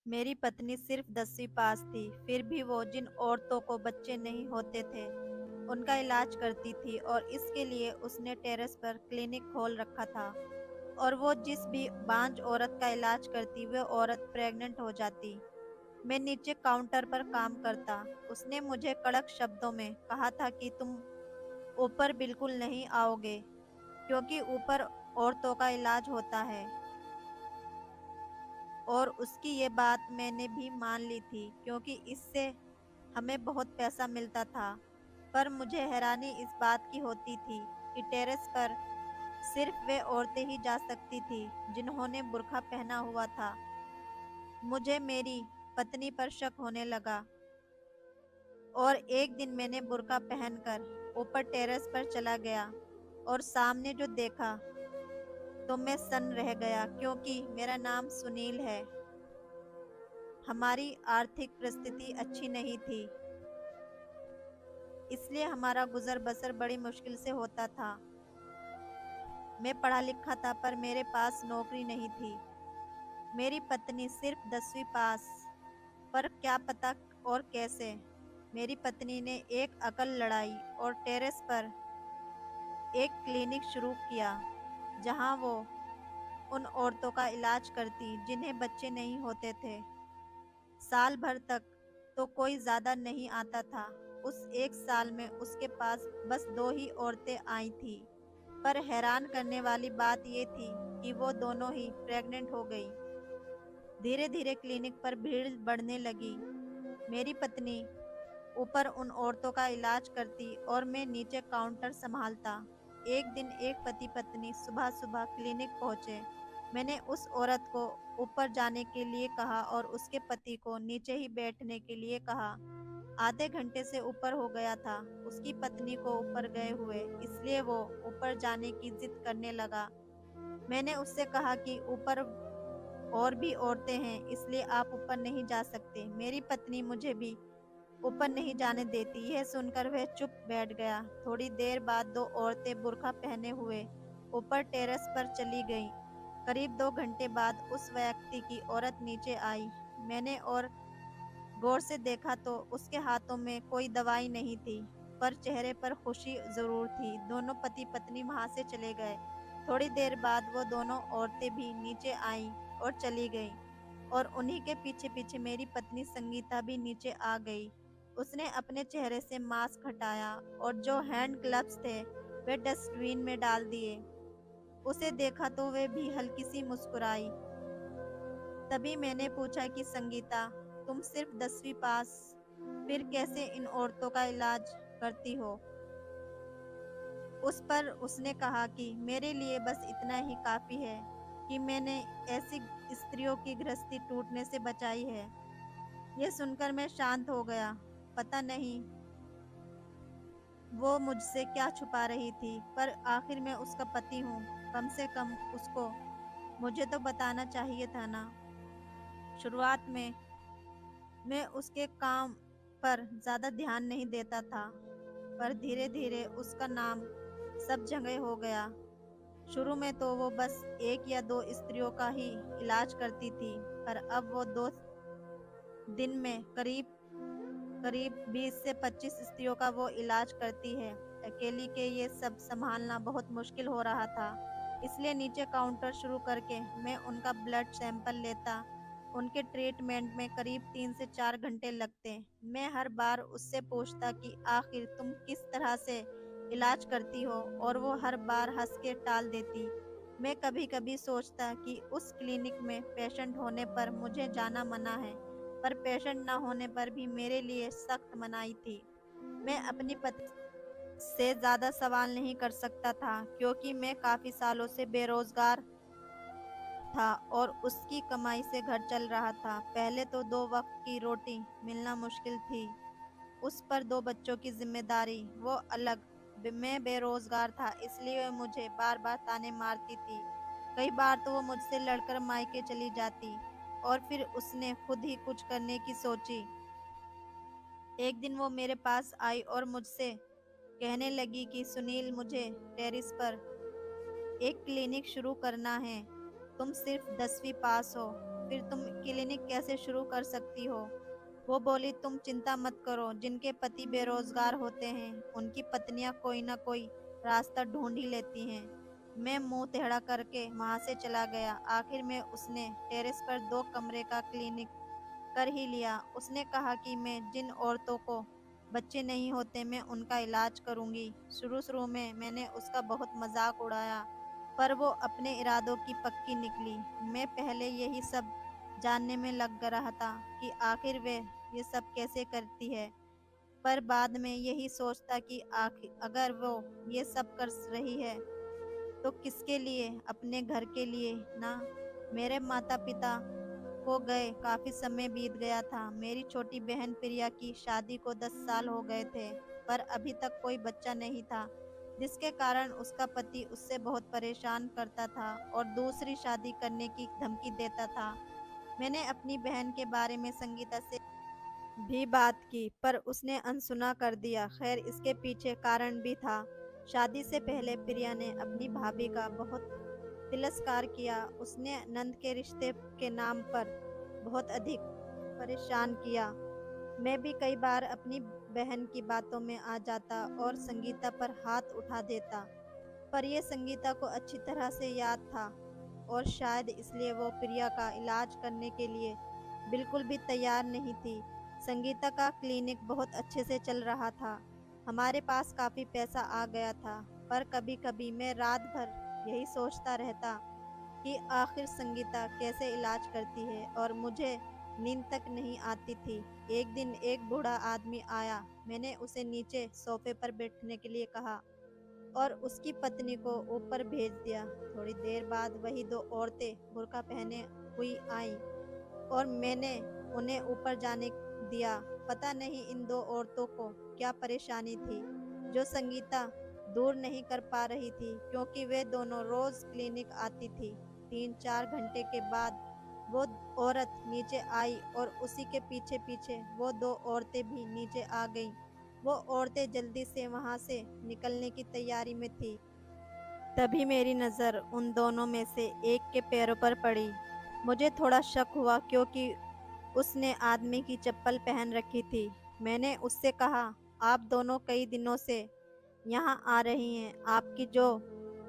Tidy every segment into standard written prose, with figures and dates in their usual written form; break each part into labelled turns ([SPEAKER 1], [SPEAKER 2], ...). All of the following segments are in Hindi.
[SPEAKER 1] मेरी पत्नी सिर्फ 10वीं पास थी, फिर भी वो जिन औरतों को बच्चे नहीं होते थे, उनका इलाज करती थी और इसके लिए उसने टेरेस पर क्लिनिक खोल रखा था। और वो जिस भी बांझ औरत का इलाज करती, वह औरत प्रेग्नेंट हो जाती। मैं नीचे काउंटर पर काम करता। उसने मुझे कड़क शब्दों में कहा था कि तुम ऊपर बिल्कुल नहीं आओगे, क्योंकि ऊपर औरतों का इलाज होता है। और उसकी ये बात मैंने भी मान ली थी, क्योंकि इससे हमें बहुत पैसा मिलता था। पर मुझे हैरानी इस बात की होती थी कि टेरेस पर सिर्फ वे औरतें ही जा सकती थी जिन्होंने बुर्का पहना हुआ था। मुझे मेरी पत्नी पर शक होने लगा और एक दिन मैंने बुर्का पहनकर ऊपर टेरेस पर चला गया और सामने जो देखा तो मैं सन्न रह गया, क्योंकि मेरा नाम सुनील है। हमारी आर्थिक परिस्थिति अच्छी नहीं थी, इसलिए हमारा गुजर बसर बड़ी मुश्किल से होता था। मैं पढ़ा लिखा था, पर मेरे पास नौकरी नहीं थी। मेरी पत्नी सिर्फ 10वीं पास, पर क्या पता और कैसे। मेरी पत्नी ने एक अकल लड़ाई और टेरेस पर एक क्लिनिक शुरू किया, जहां वो उन औरतों का इलाज करती जिन्हें बच्चे नहीं होते थे। साल भर तक तो कोई ज्यादा नहीं आता था। उस एक साल में उसके पास बस 2 ही औरतें आई थी। पर हैरान करने वाली बात ये थी कि वो दोनों ही प्रेग्नेंट हो गई। धीरे धीरे क्लिनिक पर भीड़ बढ़ने लगी। मेरी पत्नी ऊपर उन औरतों का इलाज करती और मैं नीचे काउंटर संभालता। एक दिन एक पति पत्नी सुबह सुबह क्लिनिक पहुंचे। मैंने उस औरत को ऊपर जाने के लिए कहा और उसके पति को नीचे ही बैठने के लिए कहा। आधे घंटे से ऊपर हो गया था उसकी पत्नी को ऊपर गए हुए, इसलिए वो ऊपर जाने की जिद करने लगा। मैंने उससे कहा कि ऊपर और भी औरतें हैं, इसलिए आप ऊपर नहीं जा सकते। मेरी पत्नी मुझे भी ऊपर नहीं जाने देती। यह सुनकर वह चुप बैठ गया। थोड़ी देर बाद 2 औरतें बुर्का पहने हुए ऊपर टेरेस पर चली गईं। करीब 2 घंटे बाद उस व्यक्ति की औरत नीचे आई। मैंने और गौर से देखा तो उसके हाथों में कोई दवाई नहीं थी, पर चेहरे पर खुशी जरूर थी। दोनों पति पत्नी वहां से चले गए। थोड़ी देर बाद वो दोनों औरतें भी नीचे आईं और चली गईं, और उन्हीं के पीछे पीछे मेरी पत्नी संगीता भी नीचे आ गई। उसने अपने चेहरे से मास्क हटाया और जो हैंड ग्लव्स थे वे डस्टबिन में डाल दिए। उसे देखा तो वे भी हल्की सी मुस्कुराई। तभी मैंने पूछा कि संगीता, तुम सिर्फ 10वीं पास, फिर कैसे इन औरतों का इलाज करती हो? उस पर उसने कहा कि मेरे लिए बस इतना ही काफी है कि मैंने ऐसी स्त्रियों की गृहस्थी टूटने से बचाई है। यह सुनकर मैं शांत हो गया। पता नहीं वो मुझसे क्या छुपा रही थी, पर आखिर मैं उसका पति हूँ। कम से कम उसको मुझे तो बताना चाहिए था ना। शुरुआत में मैं उसके काम पर ज्यादा ध्यान नहीं देता था, पर धीरे धीरे उसका नाम सब जगह हो गया। शुरू में तो वो बस 1 या 2 स्त्रियों का ही इलाज करती थी, पर अब वो 2 दिन में करीब करीब 20 से 25 स्त्रियों का वो इलाज करती है। अकेली के ये सब संभालना बहुत मुश्किल हो रहा था, इसलिए नीचे काउंटर शुरू करके मैं उनका ब्लड सैंपल लेता। उनके ट्रीटमेंट में करीब 3 से 4 घंटे लगते। मैं हर बार उससे पूछता कि आखिर तुम किस तरह से इलाज करती हो, और वो हर बार हंस के टाल देती। मैं कभी कभी सोचता कि उस क्लिनिक में पेशेंट होने पर मुझे जाना मना है, पर पेशेंट न होने पर भी मेरे लिए सख्त मनाही थी। मैं अपनी पत्नी से ज्यादा सवाल नहीं कर सकता था, क्योंकि मैं काफी सालों से बेरोजगार था और उसकी कमाई से घर चल रहा था। पहले तो 2 वक्त की रोटी मिलना मुश्किल थी, उस पर 2 बच्चों की जिम्मेदारी, वो अलग। मैं बेरोजगार था, इसलिए वह मुझे बार बार ताने मारती थी। कई बार तो वो मुझसे लड़कर मायके चली जाती, और फिर उसने खुद ही कुछ करने की सोची। एक दिन वो मेरे पास आई और मुझसे कहने लगी कि सुनील, मुझे टेरिस पर एक क्लिनिक शुरू करना है। तुम सिर्फ 10वीं पास हो, फिर तुम क्लिनिक कैसे शुरू कर सकती हो? वो बोली, तुम चिंता मत करो, जिनके पति बेरोजगार होते हैं उनकी पत्नियां कोई ना कोई रास्ता ढूंढ ही लेती हैं। मैं मुंह टेढ़ा करके वहां से चला गया। आखिर में उसने टेरेस पर 2 कमरे का क्लिनिक कर ही लिया। उसने कहा कि मैं जिन औरतों को बच्चे नहीं होते मैं उनका इलाज करूंगी। शुरू शुरू में मैंने उसका बहुत मजाक उड़ाया, पर वो अपने इरादों की पक्की निकली। मैं पहले यही सब जानने में लग रहा था कि आखिर वे ये सब कैसे करती है, पर बाद में यही सोचता कि आखिर अगर वो ये सब कर रही है तो किसके लिए? अपने घर के लिए ना। मेरे माता पिता को गए काफी समय बीत गया था। मेरी छोटी बहन प्रिया की शादी को 10 साल हो गए थे, पर अभी तक कोई बच्चा नहीं था, जिसके कारण उसका पति उससे बहुत परेशान करता था और दूसरी शादी करने की धमकी देता था। मैंने अपनी बहन के बारे में संगीता से भी बात की, पर उसने अनसुना कर दिया। खैर, इसके पीछे कारण भी था। शादी से पहले प्रिया ने अपनी भाभी का बहुत तिरस्कार किया। उसने नंद के रिश्ते के नाम पर बहुत अधिक परेशान किया। मैं भी कई बार अपनी बहन की बातों में आ जाता और संगीता पर हाथ उठा देता, पर यह संगीता को अच्छी तरह से याद था और शायद इसलिए वो प्रिया का इलाज करने के लिए बिल्कुल भी तैयार नहीं थी। संगीता का क्लिनिक बहुत अच्छे से चल रहा था। हमारे पास काफ़ी पैसा आ गया था, पर कभी-कभी मैं रात भर यही सोचता रहता कि आखिर संगीता कैसे इलाज करती है, और मुझे नींद तक नहीं आती थी। एक दिन एक बूढ़ा आदमी आया। मैंने उसे नीचे सोफे पर बैठने के लिए कहा और उसकी पत्नी को ऊपर भेज दिया। थोड़ी देर बाद वही 2 औरतें बुर्का पहने हुई आईं और मैंने उन्हें ऊपर जाने दिया। पता नहीं इन 2 औरतों को क्या परेशानी थी जो संगीता दूर नहीं कर पा रही थी, क्योंकि वे दोनों रोज क्लिनिक आती थी। 3-4 घंटे के बाद वो औरत नीचे आई और उसी के पीछे पीछे वो 2 औरतें भी नीचे आ गईं। वो औरतें जल्दी से वहां से निकलने की तैयारी में थी। तभी मेरी नज़र उन दोनों में से एक के पैरों पर पड़ी। मुझे थोड़ा शक हुआ, क्योंकि उसने आदमी की चप्पल पहन रखी थी। मैंने उससे कहा, आप दोनों कई दिनों से यहाँ आ रही हैं, आपकी जो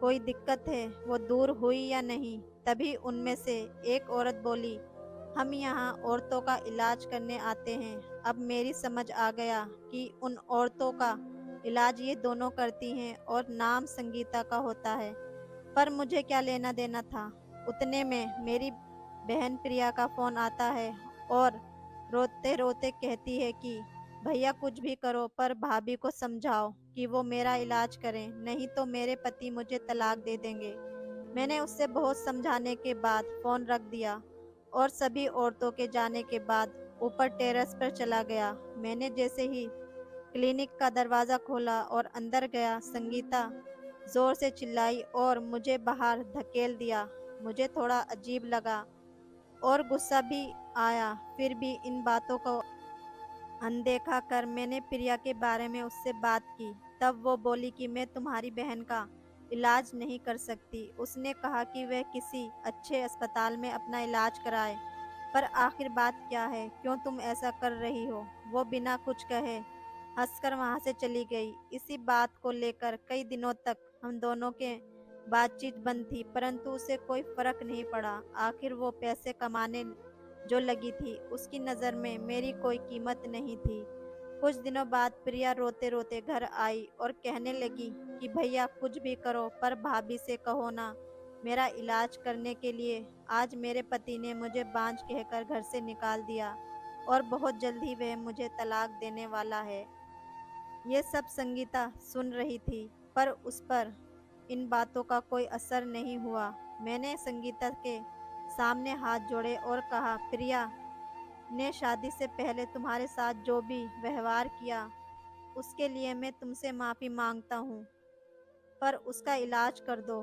[SPEAKER 1] कोई दिक्कत है वो दूर हुई या नहीं? तभी उनमें से एक औरत बोली, हम यहाँ औरतों का इलाज करने आते हैं। अब मेरी समझ आ गया कि उन औरतों का इलाज ये दोनों करती हैं और नाम संगीता का होता है, पर मुझे क्या लेना देना था। उतने में मेरी बहन प्रिया का फोन आता है और रोते रोते कहती है कि भैया कुछ भी करो, पर भाभी को समझाओ कि वो मेरा इलाज करें, नहीं तो मेरे पति मुझे तलाक दे देंगे। मैंने उससे बहुत समझाने के बाद फोन रख दिया और सभी औरतों के जाने के बाद ऊपर टेरेस पर चला गया। मैंने जैसे ही क्लिनिक का दरवाज़ा खोला और अंदर गया, संगीता जोर से चिल्लाई और मुझे बाहर धकेल दिया। मुझे थोड़ा अजीब लगा और गुस्सा भी आया। फिर भी इन बातों को अनदेखा कर मैंने प्रिया के बारे में उससे बात की। तब वो बोली कि मैं तुम्हारी बहन का इलाज नहीं कर सकती। उसने कहा कि वह किसी अच्छे अस्पताल में अपना इलाज कराए। पर आखिर बात क्या है, क्यों तुम ऐसा कर रही हो? वो बिना कुछ कहे हंसकर वहां से चली गई। इसी बात को लेकर कई दिनों तक हम दोनों के बातचीत बंद थी, परंतु उसे कोई फर्क नहीं पड़ा। आखिर वो पैसे कमाने जो लगी थी, उसकी नज़र में मेरी कोई कीमत नहीं थी। कुछ दिनों बाद प्रिया रोते रोते घर आई और कहने लगी कि भैया कुछ भी करो, पर भाभी से कहो ना मेरा इलाज करने के लिए। आज मेरे पति ने मुझे बांझ कहकर घर से निकाल दिया और बहुत जल्द ही वह मुझे तलाक देने वाला है। ये सब संगीता सुन रही थी, पर उस पर इन बातों का कोई असर नहीं हुआ। मैंने संगीता के सामने हाथ जोड़े और कहा, प्रिया ने शादी से पहले तुम्हारे साथ जो भी व्यवहार किया उसके लिए मैं तुमसे माफ़ी मांगता हूँ, पर उसका इलाज कर दो,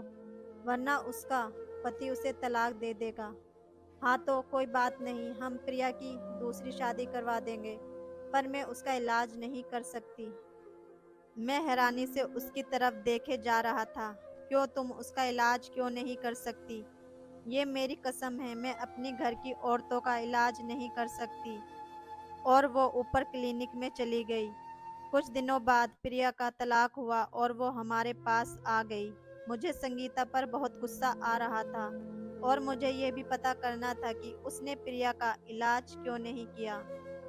[SPEAKER 1] वरना उसका पति उसे तलाक दे देगा। हाँ तो कोई बात नहीं, हम प्रिया की दूसरी शादी करवा देंगे, पर मैं उसका इलाज नहीं कर सकती। मैं हैरानी से उसकी तरफ देखे जा रहा था। क्यों, तुम उसका इलाज क्यों नहीं कर सकती? ये मेरी कसम है, मैं अपने घर की औरतों का इलाज नहीं कर सकती। और वो ऊपर क्लिनिक में चली गई। कुछ दिनों बाद प्रिया का तलाक हुआ और वो हमारे पास आ गई। मुझे संगीता पर बहुत गुस्सा आ रहा था और मुझे ये भी पता करना था कि उसने प्रिया का इलाज क्यों नहीं किया।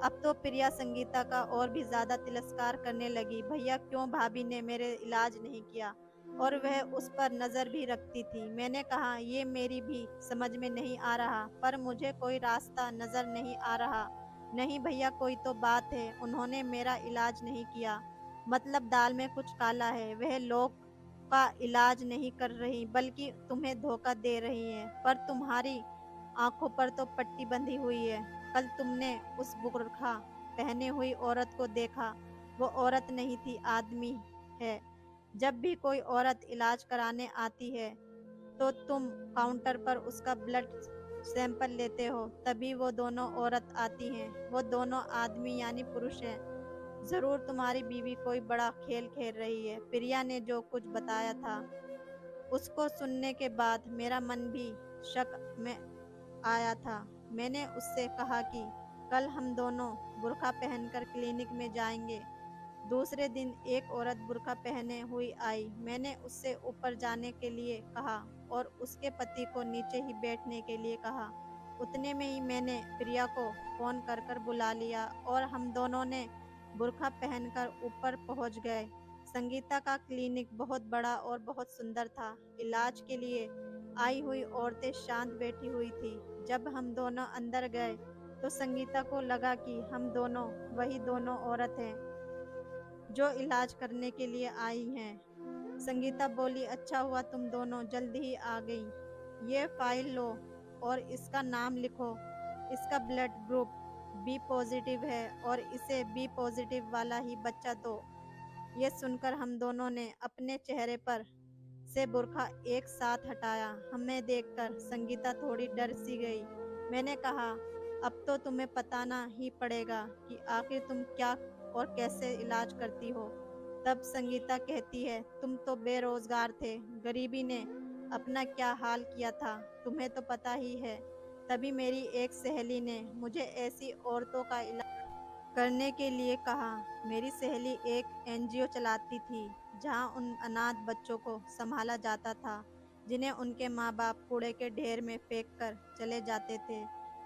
[SPEAKER 1] अब तो प्रिया संगीता का और भी ज्यादा तिरस्कार करने लगी। भैया, क्यों भाभी ने मेरे इलाज नहीं किया? और वह उस पर नजर भी रखती थी। मैंने कहा, ये मेरी भी समझ में नहीं आ रहा, पर मुझे कोई रास्ता नजर नहीं आ रहा। नहीं भैया, कोई तो बात है, उन्होंने मेरा इलाज नहीं किया, मतलब दाल में कुछ काला है। वह लोग का इलाज नहीं कर रही बल्कि तुम्हें धोखा दे रही है। पर तुम्हारी आंखों पर तो पट्टी बंधी हुई है। कल तुमने उस बुर्खा पहने हुई औरत को देखा। वो औरत नहीं थी, आदमी है। जब भी कोई औरत इलाज कराने आती है तो तुम काउंटर पर उसका ब्लड सैंपल लेते हो, तभी वो दोनों औरत आती हैं। वो दोनों आदमी यानी पुरुष हैं। जरूर तुम्हारी बीवी कोई बड़ा खेल खेल रही है। प्रिया ने जो कुछ बताया था, उसको सुनने के बाद मेरा मन भी शक में आया था। मैंने उससे कहा कि कल हम दोनों बुर्का पहनकर क्लिनिक में जाएंगे। दूसरे दिन एक औरत बुर्का पहने हुई आई। मैंने उससे ऊपर जाने के लिए कहा और उसके पति को नीचे ही बैठने के लिए कहा। उतने में ही मैंने प्रिया को फोन कर कर बुला लिया और हम दोनों ने बुर्का पहनकर ऊपर पहुंच गए। संगीता का क्लिनिक बहुत बड़ा और बहुत सुंदर था। इलाज के लिए आई हुई औरतें शांत बैठी हुई थी। जब हम दोनों अंदर गए तो संगीता को लगा कि हम दोनों वही दोनों औरत हैं जो इलाज करने के लिए आई हैं। संगीता बोली, अच्छा हुआ तुम दोनों जल्दी ही आ गई। ये फाइल लो और इसका नाम लिखो। इसका ब्लड ग्रुप बी पॉजिटिव है और इसे बी पॉजिटिव वाला ही बच्चा दो। ये सुनकर हम दोनों ने अपने चेहरे पर से बुर्का एक साथ हटाया। हमें देखकर संगीता थोड़ी डर सी गई। मैंने कहा, अब तो तुम्हें बताना ही पड़ेगा कि आखिर तुम क्या और कैसे इलाज करती हो। तब संगीता कहती है, तुम तो बेरोजगार थे, गरीबी ने अपना क्या हाल किया था, तुम्हें तो पता ही है। तभी मेरी एक सहेली ने मुझे ऐसी औरतों का इलाज करने के लिए कहा। मेरी सहेली एक एनजीओ चलाती थी जहां उन अनाथ बच्चों को संभाला जाता था जिन्हें उनके माँ बाप कूड़े के ढेर में फेंक कर चले जाते थे,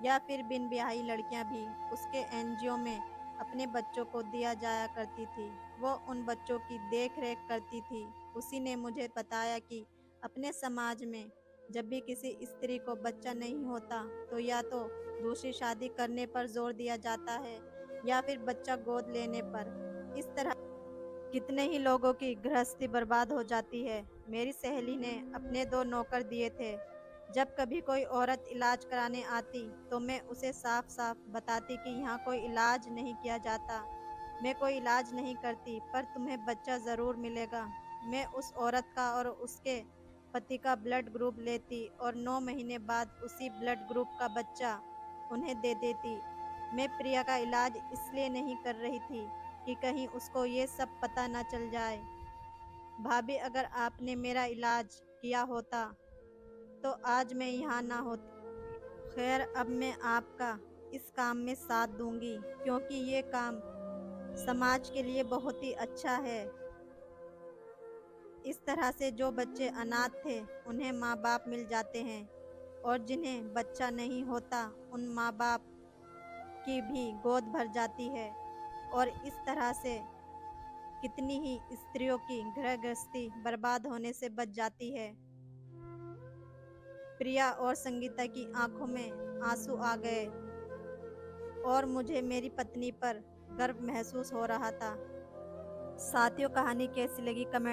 [SPEAKER 1] या फिर बिन ब्याही लड़कियां भी उसके एनजीओ में अपने बच्चों को दिया जाया करती थी। वो उन बच्चों की देख रेख करती थी। उसी ने मुझे बताया कि अपने समाज में जब भी किसी स्त्री को बच्चा नहीं होता तो या तो दूसरी शादी करने पर जोर दिया जाता है या फिर बच्चा गोद लेने पर। इस तरह कितने ही लोगों की गृहस्थी बर्बाद हो जाती है। मेरी सहेली ने अपने दो नौकर दिए थे। जब कभी कोई औरत इलाज कराने आती तो मैं उसे साफ साफ बताती कि यहाँ कोई इलाज नहीं किया जाता, मैं कोई इलाज नहीं करती, पर तुम्हें बच्चा ज़रूर मिलेगा। मैं उस औरत का और उसके पति का ब्लड ग्रुप लेती और 9 महीने बाद उसी ब्लड ग्रुप का बच्चा उन्हें दे देती। मैं प्रिया का इलाज इसलिए नहीं कर रही थी कि कहीं उसको ये सब पता न चल जाए। भाभी, अगर आपने मेरा इलाज किया होता तो आज मैं यहाँ ना होती। खैर, अब मैं आपका इस काम में साथ दूंगी क्योंकि ये काम समाज के लिए बहुत ही अच्छा है। इस तरह से जो बच्चे अनाथ थे उन्हें माँ बाप मिल जाते हैं और जिन्हें बच्चा नहीं होता उन माँ बाप की भी गोद भर जाती है। और इस तरह से कितनी ही स्त्रियों की गृह गृहस्थी बर्बाद होने से बच जाती है। प्रिया और संगीता की आंखों में आंसू आ गए और मुझे मेरी पत्नी पर गर्व महसूस हो रहा था। साथियों, कहानी कैसी लगी कमेंट